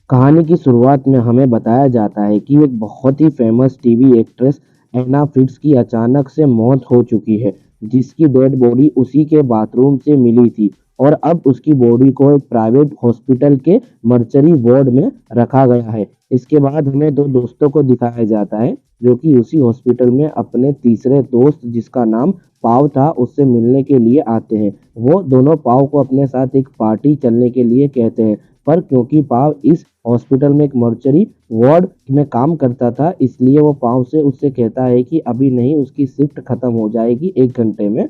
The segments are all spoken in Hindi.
कहानी की शुरुआत में हमें बताया जाता है कि एक बहुत ही फेमस टीवी एक्ट्रेस एना फिट्स की अचानक से मौत हो चुकी है, जिसकी डेड बॉडी उसी के बाथरूम से मिली थी और अब उसकी बॉडी को एक प्राइवेट हॉस्पिटल के मर्चरी वार्ड में रखा गया है। इसके बाद हमें दो दोस्तों को दिखाया जाता है जो कि उसी हॉस्पिटल में अपने तीसरे दोस्त जिसका नाम पाव था उससे मिलने के लिए आते हैं। वो दोनों पाव को अपने साथ एक पार्टी चलने के लिए कहते हैं, पर क्योंकि पाव इस हॉस्पिटल में एक मर्चरी वार्ड में काम करता था, इसलिए वो पाव से उससे कहता है कि अभी नहीं, उसकी शिफ्ट खत्म हो जाएगी 1 घंटे में,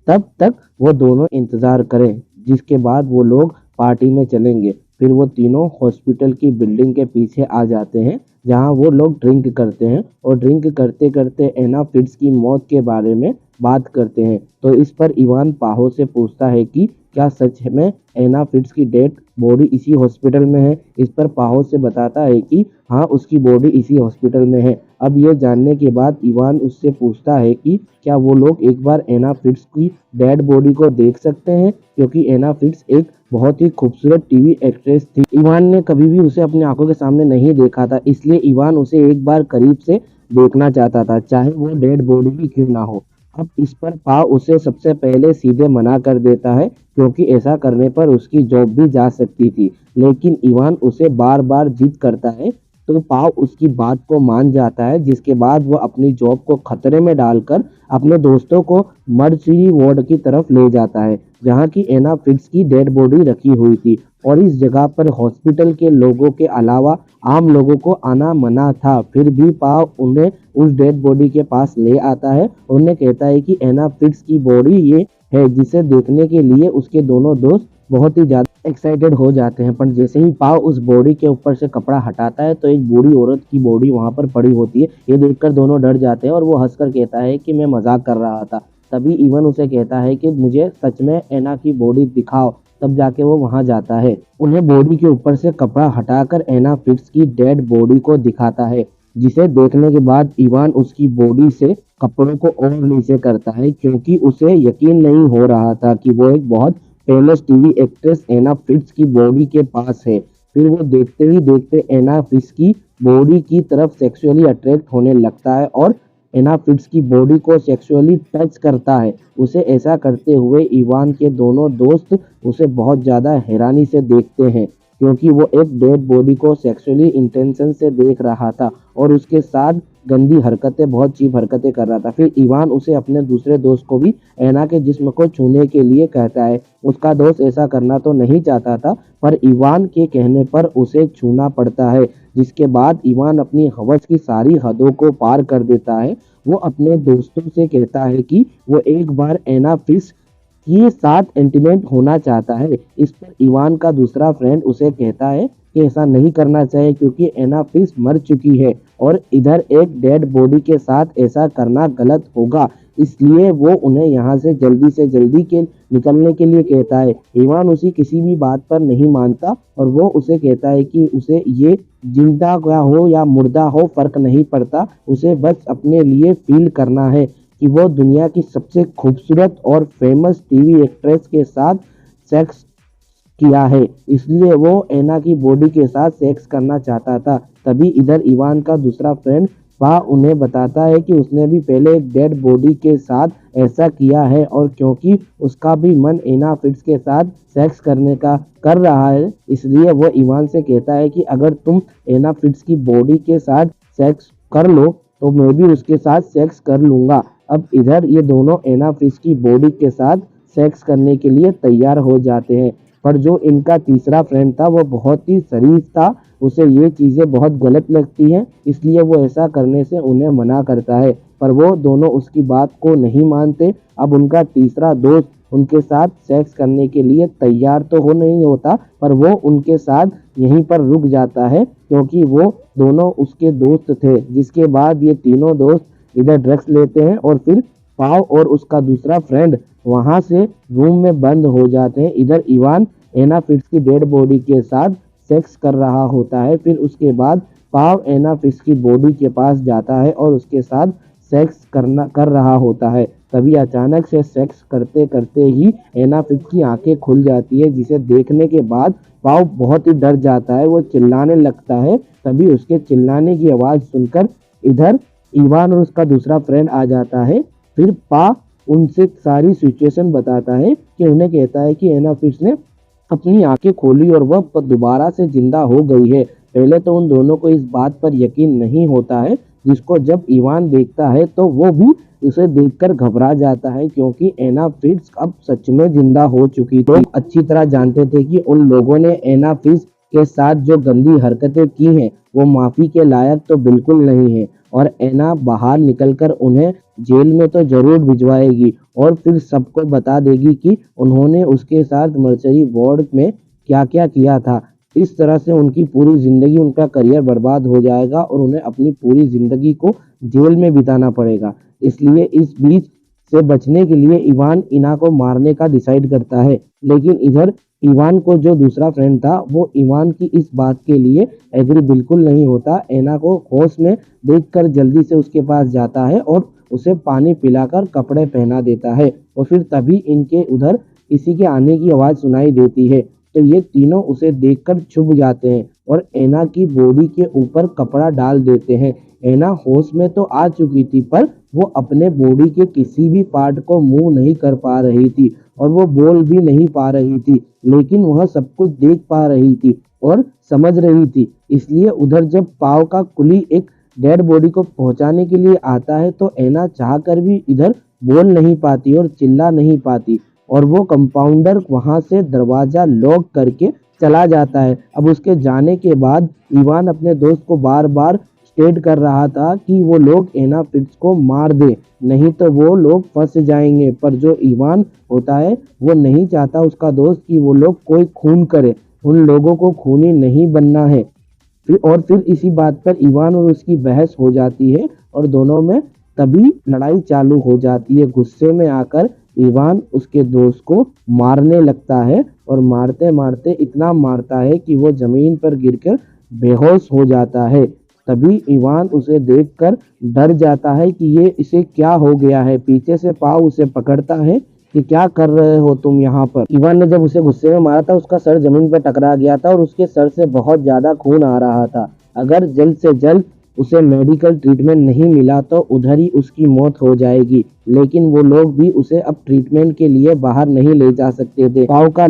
तब तक वो दोनों इंतजार करें। जिसके बाद वो लोग पार्टी में चलेंगे। फिर वो तीनों हॉस्पिटल की बिल्डिंग के पीछे आ जाते हैं जहां वो लोग ड्रिंक करते हैं और ड्रिंक करते करते एना फिट्स की मौत के बारे में बात करते हैं। तो इस पर इवान पाहो से पूछता है कि क्या सच में एना फिट्स की डेड बॉडी इसी हॉस्पिटल में है। इस पर पाहो से बताता है कि हाँ, उसकी बॉडी इसी हॉस्पिटल में है। अब ये जानने के बाद इवान उससे पूछता है कि क्या वो लोग एक बार एना फिट्स की डेड बॉडी को देख सकते हैं, क्योंकि एना फिट्स एक बहुत ही खूबसूरत टीवी एक्ट्रेस थी। इवान ने कभी भी उसे अपनी आंखों के सामने नहीं देखा था, इसलिए इवान उसे एक बार करीब से देखना चाहता था, चाहे वो डेड बॉडी भी क्यों ना हो। अब इस पर पाव उसे सबसे पहले सीधे मना कर देता है, क्योंकि ऐसा करने पर उसकी जॉब भी जा सकती थी। लेकिन इवान उसे बार बार जिद करता है, तो पाव उसकी बात को मान जाता है। जिसके बाद वो अपनी जॉब को खतरे में डालकर अपने दोस्तों को मर्चरी वार्ड की तरफ ले जाता है, जहाँ की एना फिट्स की डेड बॉडी रखी हुई थी। और इस जगह पर हॉस्पिटल के लोगों के अलावा आम लोगों को आना मना था। फिर भी पाव उन्हें उस डेड बॉडी के पास ले आता है। उन्हें कहता है कि एना फिट्स की बॉडी ये है, जिसे देखने के लिए उसके दोनों दोस्त बहुत ही ज्यादा एक्साइटेड हो जाते हैं। पर जैसे ही पाव उस बॉडी के ऊपर से कपड़ा हटाता है तो एक बूढ़ी औरत की बॉडी वहां पर पड़ी होती है। ये देखकर दोनों डर जाते हैं और वो हंसकर कहता है कि मैं मजाक कर रहा था। तभी इवन उसे कहता है कि मुझे सच में एना की बॉडी दिखाओ। तब जाके वो वहां जाता है। उन्हें बॉडी के ऊपर से कपड़ा हटाकर एना फिट्स की डेड बॉडी को दिखाता है, जिसे देखने के बाद इवान उसकी बॉडी से कपड़ों को और नीचे करता है, क्योंकि उसे यकीन नहीं हो रहा था कि वो एक बहुत फेमस टीवी एक्ट्रेस एना फिट्स की बॉडी के पास है। फिर वो देखते ही देखते एना फिट्स की बॉडी की तरफ सेक्सुअली अट्रैक्ट होने लगता है और एना फिट्स की बॉडी को सेक्सुअली टच करता है। उसे ऐसा करते हुए इवान के दोनों दोस्त उसे बहुत ज़्यादा हैरानी से देखते हैं, क्योंकि वो एक डेड बॉडी को सेक्सुअली इंटेंशन से देख रहा था और उसके साथ गंदी हरकतें, बहुत चीप हरकतें कर रहा था। फिर इवान उसे अपने दूसरे दोस्त को भी एना के जिस्म को छूने के लिए कहता है। उसका दोस्त ऐसा करना तो नहीं चाहता था, पर इवान के कहने पर उसे छूना पड़ता है। जिसके बाद इवान अपनी हवस की सारी हदों को पार कर देता है। वो अपने दोस्तों से कहता है कि वो एक बार एना फिट्स के साथ इंटीमेट होना चाहता है। इस पर इवान का दूसरा फ्रेंड उसे कहता है कि ऐसा नहीं करना चाहिए, क्योंकि एना फिट्स मर चुकी है और इधर एक डेड बॉडी के साथ ऐसा करना गलत होगा। इसलिए वो उन्हें यहाँ से जल्दी के निकलने के लिए कहता है। इवान उसी किसी भी बात पर नहीं मानता और वो उसे कहता है कि उसे ये जिंदा का हो या मुर्दा हो फर्क नहीं पड़ता, उसे बस अपने लिए फील करना है कि वो दुनिया की सबसे खूबसूरत और फेमस टीवी एक्ट्रेस के साथ सेक्स किया है, इसलिए वो एना की बॉडी के साथ सेक्स करना चाहता था। तभी इधर इवान का दूसरा फ्रेंड पा उन्हें बताता है कि उसने भी पहले एक डेड बॉडी के साथ ऐसा किया है और क्योंकि उसका भी मन एना फिट्स के साथ सेक्स करने का कर रहा है, इसलिए वो इवान से कहता है कि अगर तुम एना फिट्स की बॉडी के साथ सेक्स कर लो तो मैं भी उसके साथ सेक्स कर लूंगा। अब इधर ये दोनों एना फिट्स की बॉडी के साथ सेक्स करने के लिए तैयार हो जाते हैं। पर जो इनका तीसरा फ्रेंड था वो बहुत ही शरीफ था, उसे ये चीज़ें बहुत गलत लगती हैं, इसलिए वो ऐसा करने से उन्हें मना करता है। पर वो दोनों उसकी बात को नहीं मानते। अब उनका तीसरा दोस्त उनके साथ सेक्स करने के लिए तैयार तो हो नहीं होता, पर वो उनके साथ यहीं पर रुक जाता है, क्योंकि वो दोनों उसके दोस्त थे। जिसके बाद ये तीनों दोस्त इधर ड्रग्स लेते हैं और फिर पाव और उसका दूसरा फ्रेंड वहां से रूम में बंद हो जाते हैं। इधर इवान एना फिट्स की डेड बॉडी के साथ सेक्स कर रहा होता है। फिर उसके बाद पाव एना फिट्स की बॉडी के पास जाता है और उसके साथ सेक्स कर रहा होता है। तभी अचानक से सेक्स करते करते ही एना फिट्ज की आंखें खुल जाती है, जिसे देखने के बाद पाव बहुत ही डर जाता है। वो चिल्लाने लगता है। तभी उसके चिल्लाने की आवाज़ सुनकर इधर इवान और उसका दूसरा फ्रेंड आ जाता है। फिर पा उनसे सारी सिचुएशन बताता है कि उन्हें कहता है कि एना फिट्ज ने अपनी आंखें खोली और वह दोबारा से जिंदा हो गई है। पहले तो उन दोनों को इस बात पर यकीन नहीं होता है, जिसको जब इवान देखता है तो वो भी उसे देखकर घबरा जाता है, क्योंकि एना फिट्ज अब सच में जिंदा हो चुकी थी। लोग अच्छी तरह जानते थे कि उन लोगों ने एना फिट्ज के साथ जो गंदी हरकतें की हैं वो माफी के लायक तो बिल्कुल नहीं है, और एना बाहर निकलकर उन्हें जेल में तो जरूर भिजवाएगी और फिर सबको बता देगी कि उन्होंने उसके साथ मर्चरी वार्ड में क्या क्या किया था। इस तरह से उनकी पूरी जिंदगी, उनका करियर बर्बाद हो जाएगा और उन्हें अपनी पूरी जिंदगी को जेल में बिताना पड़ेगा। इसलिए इस बीच से बचने के लिए इवान इना को मारने का डिसाइड करता है। लेकिन इधर इवान को जो दूसरा फ्रेंड था वो इवान की इस बात के लिए एग्री बिल्कुल नहीं होता। एना को होश में देखकर जल्दी से उसके पास जाता है और उसे पानी पिलाकर कपड़े पहना देता है, और फिर तभी इनके उधर किसी के आने की आवाज़ सुनाई देती है। तो ये तीनों उसे देखकर छुप जाते हैं और एना की बॉडी के ऊपर कपड़ा डाल देते हैं। एना होश में तो आ चुकी थी, पर वो अपने बॉडी के किसी भी पार्ट को मूव नहीं कर पा रही थी और वो बोल भी नहीं पा रही थी, लेकिन वह सब कुछ देख पा रही थी और समझ रही थी। इसलिए उधर जब पाव का कुली एक डेड बॉडी को पहुंचाने के लिए आता है तो एना चाहकर भी इधर बोल नहीं पाती और चिल्ला नहीं पाती, और वो कंपाउंडर वहां से दरवाजा लॉक करके चला जाता है। अब उसके जाने के बाद इवान अपने दोस्त को बार बार स्टेट कर रहा था कि वो लोग एना फिट्ज को मार दे, नहीं तो वो लोग फंस जाएंगे। पर जो इवान होता है वो नहीं चाहता उसका दोस्त कि वो लोग कोई खून करे, उन लोगों को खूनी नहीं बनना है। फिर इसी बात पर इवान और उसकी बहस हो जाती है और दोनों में तभी लड़ाई चालू हो जाती है। गुस्से में आकर इवान उसके दोस्त को मारने लगता है और मारते मारते इतना मारता है कि वो जमीन पर गिरकर बेहोश हो जाता है। तभी इवान उसे देखकर डर जाता है कि ये इसे क्या हो गया है। पीछे से पाव उसे पकड़ता है कि क्या कर रहे हो तुम यहाँ पर। इवान ने जब उसे गुस्से में मारा था उसका सर जमीन पर टकरा गया था और उसके सर से बहुत ज्यादा खून आ रहा था। अगर जल्द से जल्द उसे मेडिकल ट्रीटमेंट नहीं मिला तो उधर ही उसकी मौत हो जाएगी, लेकिन वो लोग भी उसे अब ट्रीटमेंट के लिए बाहर नहीं ले जा सकते थे। पाव का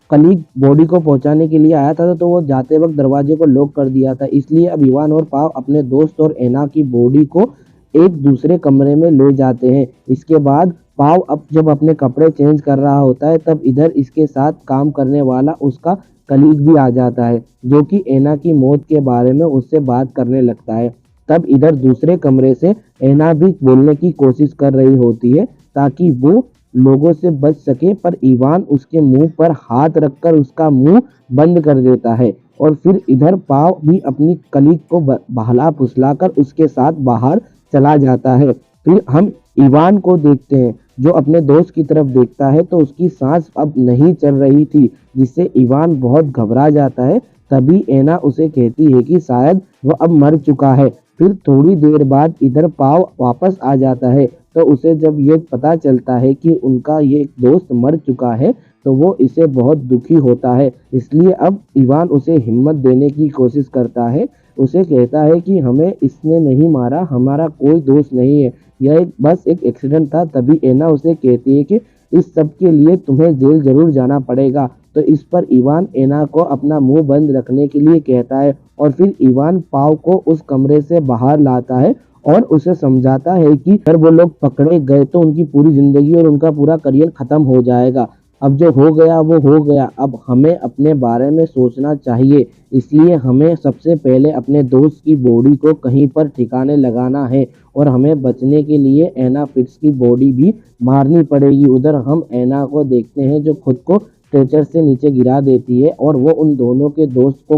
कलीग बॉडी को पहुंचाने के लिए आया था तो वो जाते वक्त दरवाजे को लॉक कर दिया था। इसलिए अब इवान और पाव अपने दोस्त और एना की बॉडी को एक दूसरे कमरे में ले जाते हैं। इसके बाद पाव अब जब अपने कपड़े चेंज कर रहा होता है तब इधर इसके साथ काम करने वाला उसका कलीग भी आ जाता है, जो कि एना की मौत के बारे में उससे बात करने लगता है। तब इधर दूसरे कमरे से एना भी बोलने की कोशिश कर रही होती है ताकि वो लोगों से बच सके, पर इवान उसके मुंह पर हाथ रखकर उसका मुंह बंद कर देता है। और फिर इधर पाव भी अपनी कलीग को बहला फुसलाकर उसके साथ बाहर चला जाता है। फिर हम इवान को देखते हैं जो अपने दोस्त की तरफ देखता है तो उसकी सांस अब नहीं चल रही थी, जिससे इवान बहुत घबरा जाता है। तभी एना उसे कहती है कि शायद वह अब मर चुका है। फिर थोड़ी देर बाद इधर पाव वापस आ जाता है तो उसे जब ये पता चलता है कि उनका ये दोस्त मर चुका है तो वो इसे बहुत दुखी होता है। इसलिए अब इवान उसे हिम्मत देने की कोशिश करता है। उसे कहता है कि हमें इसने नहीं मारा, हमारा कोई दोस्त नहीं है, यह बस एक एक्सीडेंट था। तभी एना उसे कहती है कि इस सब के लिए तुम्हें जेल जरूर जाना पड़ेगा। तो इस पर इवान एना को अपना मुंह बंद रखने के लिए कहता है और फिर इवान पाव को उस कमरे से बाहर लाता है और उसे समझाता है कि अगर वो लोग पकड़े गए तो उनकी पूरी जिंदगी और उनका पूरा करियर खत्म हो जाएगा। अब जो हो गया वो हो गया, अब हमें अपने बारे में सोचना चाहिए। इसलिए हमें सबसे पहले अपने दोस्त की बॉडी को कहीं पर ठिकाने लगाना है और हमें बचने के लिए एना फिट्ज की बॉडी भी मारनी पड़ेगी। उधर हम एना को देखते हैं जो खुद को स्ट्रेचर से नीचे गिरा देती है और वो उन दोनों के दोस्त को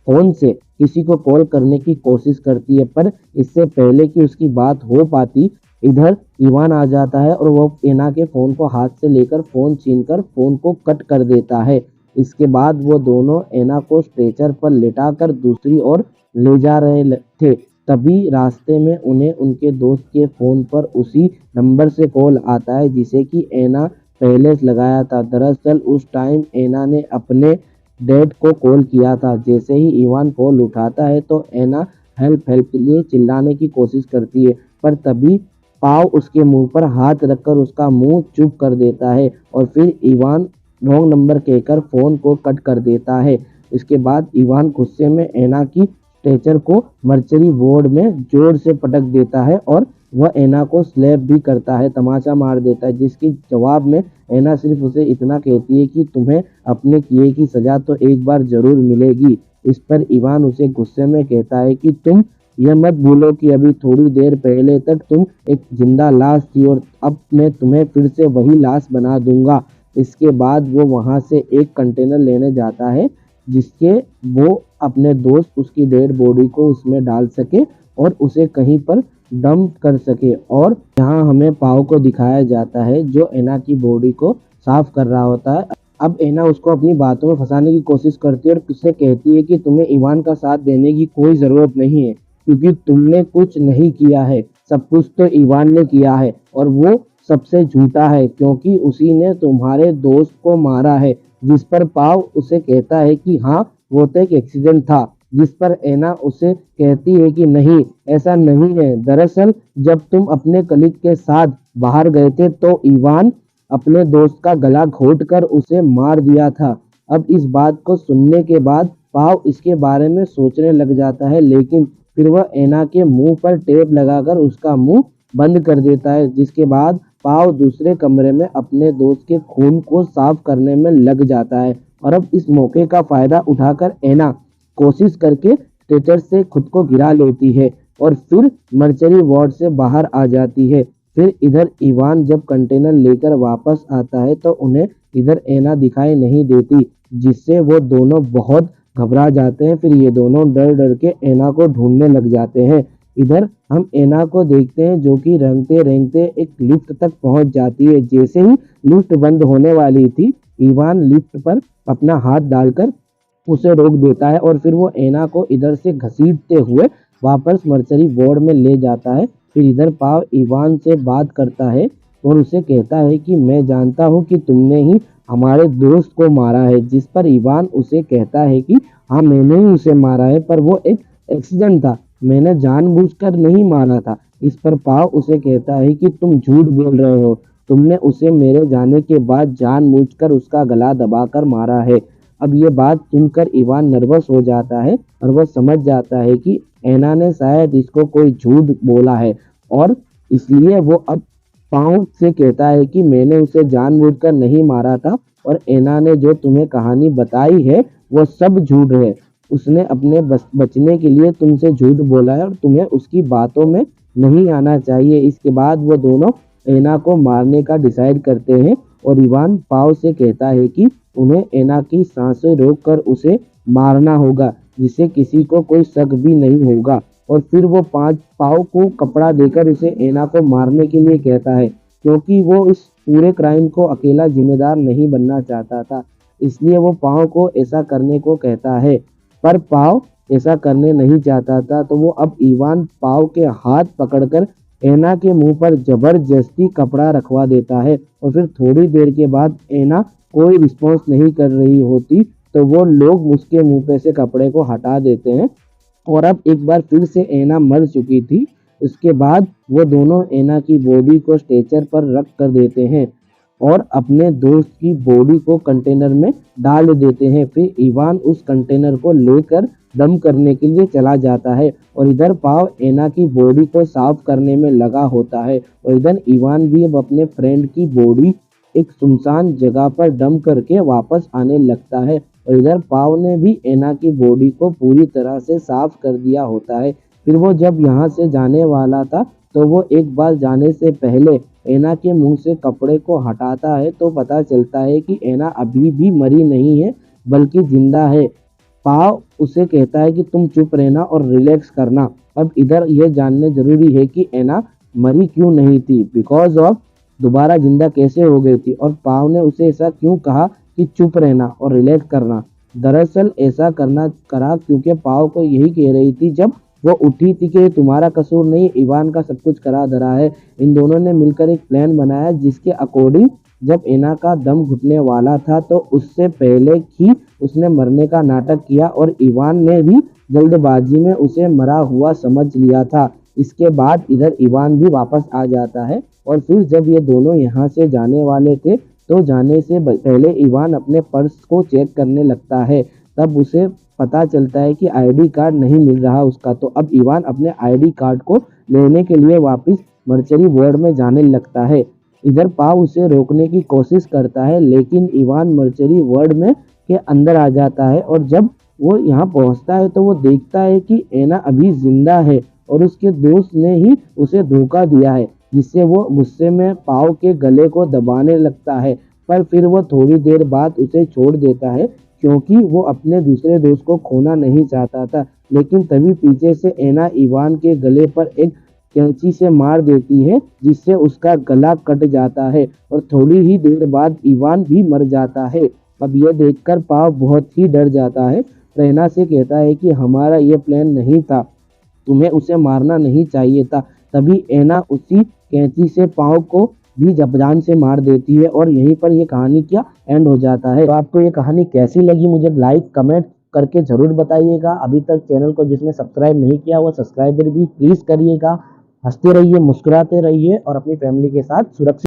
फोन से किसी को कॉल करने की कोशिश करती है, पर इससे पहले कि उसकी बात हो पाती इधर इवान आ जाता है और वो एना के फोन को हाथ से लेकर फोन छीनकर फोन को कट कर देता है। इसके बाद वो दोनों एना को स्ट्रेचर पर लेटाकर दूसरी ओर ले जा रहे थे। तभी रास्ते में उन्हें उनके दोस्त के फ़ोन पर उसी नंबर से कॉल आता है जिसे कि एना पहले लगाया था। दरअसल उस टाइम एना ने अपने डैड को कॉल किया था। जैसे ही इवान कॉल उठाता है तो एना हेल्प हेल्प के लिए चिल्लाने की कोशिश करती है, पर तभी पाव उसके मुंह पर हाथ रखकर उसका मुंह चुप कर देता है और फिर इवान रॉन्ग नंबर कहकर फ़ोन को कट कर देता है। इसके बाद इवान गुस्से में एना की स्ट्रेचर को मर्चरी वार्ड में जोर से पटक देता है और वह एना को स्लैप भी करता है, तमाचा मार देता है, जिसके जवाब में एना सिर्फ उसे इतना कहती है कि तुम्हें अपने किए की सजा तो एक बार जरूर मिलेगी। इस पर इवान उसे गुस्से में कहता है कि तुम यह मत भूलो कि अभी थोड़ी देर पहले तक तुम एक जिंदा लाश थी और अब मैं तुम्हें फिर से वही लाश बना दूंगा। इसके बाद वो वहां से एक कंटेनर लेने जाता है जिसके वो अपने दोस्त उसकी डेड बॉडी को उसमें डाल सके और उसे कहीं पर डंप कर सके। और यहाँ हमें पाव को दिखाया जाता है जो एना की बॉडी को साफ कर रहा होता है। अब एना उसको अपनी बातों में फंसाने की कोशिश करती है और उससे कहती है कि तुम्हें ईवान का साथ देने की कोई ज़रूरत नहीं है क्योंकि तुमने कुछ नहीं किया है, सब कुछ तो ईवान ने किया है और वो सबसे झूठा है क्योंकि उसी ने तुम्हारे दोस्त को मारा है। जिस पर पाव उसे कहता है कि हाँ वो तो एक एक्सीडेंट था, जिस पर एना उसे कहती है कि नहीं ऐसा नहीं है, दरअसल जब तुम अपने कलीग के साथ बाहर गए थे तो ईवान अपने दोस्त का गला घोट कर उसे मार दिया था। अब इस बात को सुनने के बाद पाव इसके बारे में सोचने लग जाता है, लेकिन फिर वह एना के मुंह पर टेप लगाकर उसका मुंह बंद कर देता है। जिसके बाद पाव दूसरे कमरे में अपने दोस्त के खून को साफ करने में लग जाता है और अब इस मौके का फायदा उठाकर एना कोशिश करके स्ट्रेचर से खुद को गिरा लेती है और फिर मर्चरी वार्ड से बाहर आ जाती है। फिर इधर इवान जब कंटेनर लेकर वापस आता है तो उन्हें इधर एना दिखाई नहीं देती, जिससे वो दोनों बहुत घबरा जाते हैं। फिर ये दोनों डर डर के एना को ढूंढने लग जाते हैं। इधर हम एना को देखते हैं जो कि रेंगते रेंगते एक लिफ्ट तक पहुंच जाती है। जैसे ही लिफ्ट बंद होने वाली थी, इवान लिफ्ट पर अपना हाथ डालकर उसे रोक देता है और फिर वो एना को इधर से घसीटते हुए वापस मर्चरी वार्ड में ले जाता है। फिर इधर पाव इवान से बात करता है और उसे कहता है कि मैं जानता हूँ कि तुमने ही हमारे दोस्त को मारा है। जिस पर इवान उसे कहता है कि हाँ मैंने ही उसे मारा है, पर वो एक एक्सीडेंट था, मैंने जानबूझकर नहीं मारा था। इस पर पाव उसे कहता है कि तुम झूठ बोल रहे हो, तुमने उसे मेरे जाने के बाद जानबूझकर उसका गला दबाकर मारा है। अब ये बात सुनकर इवान नर्वस हो जाता है और वह समझ जाता है कि एना ने शायद इसको कोई झूठ बोला है और इसलिए वो अब पाव से कहता है कि मैंने उसे जानबूझकर नहीं मारा था और एना ने जो तुम्हें कहानी बताई है वो सब झूठ है। उसने अपने बचने के लिए तुमसे झूठ बोला है और तुम्हें उसकी बातों में नहीं आना चाहिए। इसके बाद वो दोनों एना को मारने का डिसाइड करते हैं और इवान पाव से कहता है कि उन्हें एना की सांसें रोककर उसे मारना होगा जिससे किसी को कोई शक भी नहीं होगा। और फिर वो पाव को कपड़ा देकर इसे एना को मारने के लिए कहता है क्योंकि वो इस पूरे क्राइम को अकेला जिम्मेदार नहीं बनना चाहता था, इसलिए वो पाव को ऐसा करने को कहता है। पर पाव ऐसा करने नहीं चाहता था तो वो अब इवान पाव के हाथ पकड़कर एना के मुंह पर जबरदस्ती कपड़ा रखवा देता है और फिर थोड़ी देर के बाद एना कोई रिस्पॉन्स नहीं कर रही होती तो वो लोग उसके मुंह पे से कपड़े को हटा देते हैं और अब एक बार फिर से एना मर चुकी थी। उसके बाद वो दोनों एना की बॉडी को स्ट्रेचर पर रख कर देते हैं और अपने दोस्त की बॉडी को कंटेनर में डाल देते हैं। फिर इवान उस कंटेनर को लेकर दम करने के लिए चला जाता है और इधर पाव एना की बॉडी को साफ करने में लगा होता है और इधर इवान भी अब अपने फ्रेंड की बॉडी एक सुनसान जगह पर डम करके वापस आने लगता है और इधर पाव ने भी एना की बॉडी को पूरी तरह से साफ कर दिया होता है। फिर वो जब यहाँ से जाने वाला था तो वो एक बार जाने से पहले एना के मुंह से कपड़े को हटाता है तो पता चलता है कि एना अभी भी मरी नहीं है बल्कि जिंदा है। पाव उसे कहता है कि तुम चुप रहना और रिलैक्स करना। अब इधर यह जानने जरूरी है कि एना मरी क्यों नहीं थी, बिकॉज ऑफ दोबारा जिंदा कैसे हो गई थी और पाव ने उसे ऐसा क्यों कहा कि चुप रहना और रिलैक्स करना। दरअसल ऐसा करा क्योंकि पाव को यही कह रही थी जब वो उठी थी कि तुम्हारा कसूर नहीं, इवान का सब कुछ करा धरा है। इन दोनों ने मिलकर एक प्लान बनाया जिसके अकॉर्डिंग जब एना का दम घुटने वाला था तो उससे पहले ही उसने मरने का नाटक किया और इवान ने भी जल्दबाजी में उसे मरा हुआ समझ लिया था। इसके बाद इधर इवान भी वापस आ जाता है और फिर जब ये दोनों यहाँ से जाने वाले थे तो जाने से पहले इवान अपने पर्स को चेक करने लगता है। तब उसे पता चलता है कि आईडी कार्ड नहीं मिल रहा उसका। तो अब इवान अपने आईडी कार्ड को लेने के लिए वापस मर्चरी वार्ड में जाने लगता है। इधर पाव उसे रोकने की कोशिश करता है लेकिन इवान मर्चरी वार्ड में के अंदर आ जाता है और जब वो यहाँ पहुँचता है तो वो देखता है कि एना अभी जिंदा है और उसके दोस्त ने ही उसे धोखा दिया है, जिससे वो गुस्से में पाव के गले को दबाने लगता है। पर फिर वो थोड़ी देर बाद उसे छोड़ देता है क्योंकि वो अपने दूसरे दोस्त को खोना नहीं चाहता था। लेकिन तभी पीछे से एना इवान के गले पर एक कैंची से मार देती है जिससे उसका गला कट जाता है और थोड़ी ही देर बाद इवान भी मर जाता है। अब यह देखकर पाव बहुत ही डर जाता है। एना से कहता है कि हमारा ये प्लान नहीं था, तुम्हें उसे मारना नहीं चाहिए था। तभी एना उसी कैंची से पाव को भी जान से मार देती है और यहीं पर ये कहानी क्या एंड हो जाता है। तो आपको ये कहानी कैसी लगी मुझे लाइक कमेंट करके ज़रूर बताइएगा। अभी तक चैनल को जिसने सब्सक्राइब नहीं किया वो सब्सक्राइबर भी प्लीज़ करिएगा। हंसते रहिए, मुस्कुराते रहिए और अपनी फैमिली के साथ सुरक्षित